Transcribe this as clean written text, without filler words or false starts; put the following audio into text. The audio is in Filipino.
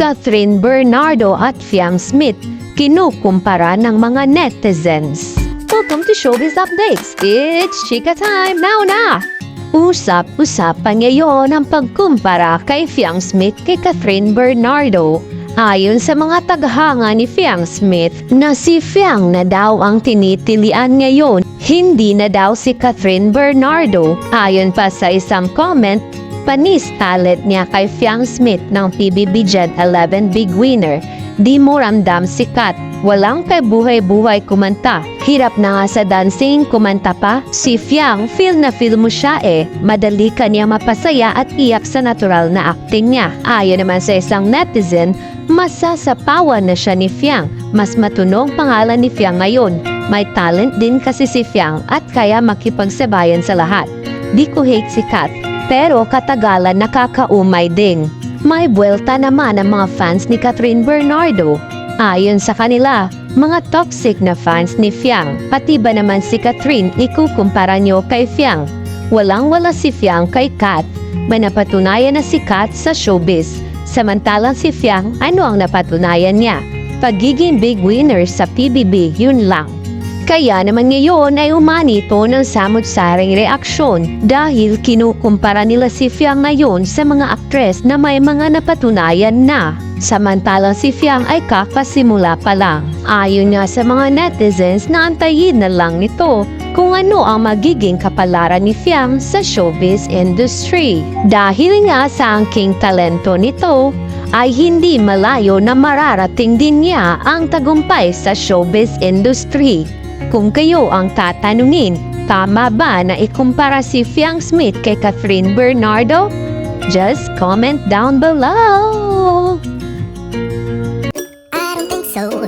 Catherine Bernardo at Fiang Smith kinukumpara ng mga netizens. Welcome to Showbiz Updates! It's Chika Time! Now na! Usap-usapan ngayon ang pagkumpara kay Fiang Smith kay Catherine Bernardo. Ayon sa mga taghanga ni Fiang Smith na si Fiang na daw ang tinitilian ngayon, hindi na daw si Catherine Bernardo. Ayon pa sa isang comment, panis talent niya kay Fiang Smith ng PBB Gen 11 Big Winner. Di mo ramdam sikat, walang kay buhay-buhay kumanta. Hirap na nga sa dancing, kumanta pa. Si Fiang, feel na feel mo siya Madali ka niya mapasaya at iyak sa natural na acting niya. Ayon naman sa isang netizen, masasapawan na siya ni Fiang. Mas matunog pangalan ni Fiang ngayon. May talent din kasi si Fiang at kaya makipagsabayan sa lahat. Di ko hate si Kat, pero katagalan nakakaumay din. May buwelta naman ang mga fans ni Catherine Bernardo. Ayon sa kanila, mga toxic na fans ni Fiang. Pati ba naman si Catherine ikukumpara nyo kay Fiang? Walang-wala si Fiang kay Kat. May napatunayan na si Kat sa showbiz. Samantalang si Fiang, ano ang napatunayan niya? Pagiging big winner sa PBB, yun lang. Kaya naman ngayon ay umanito ng samot-saring reaksyon dahil kinukumpara nila si Fiang ngayon sa mga aktres na may mga napatunayan na. Samantalang si Fiang ay kakasimula pa lang. Ayon nga sa mga netizens na antayin na lang nito kung ano ang magiging kapalaran ni Fiang sa showbiz industry. Dahil nga sa angking talento nito, ay hindi malayo na mararating din niya ang tagumpay sa showbiz industry. Kung kayo ang tatanungin, tama ba na ikumpara si Fiang Smith kay Catherine Bernardo? Just comment down below! I don't think so.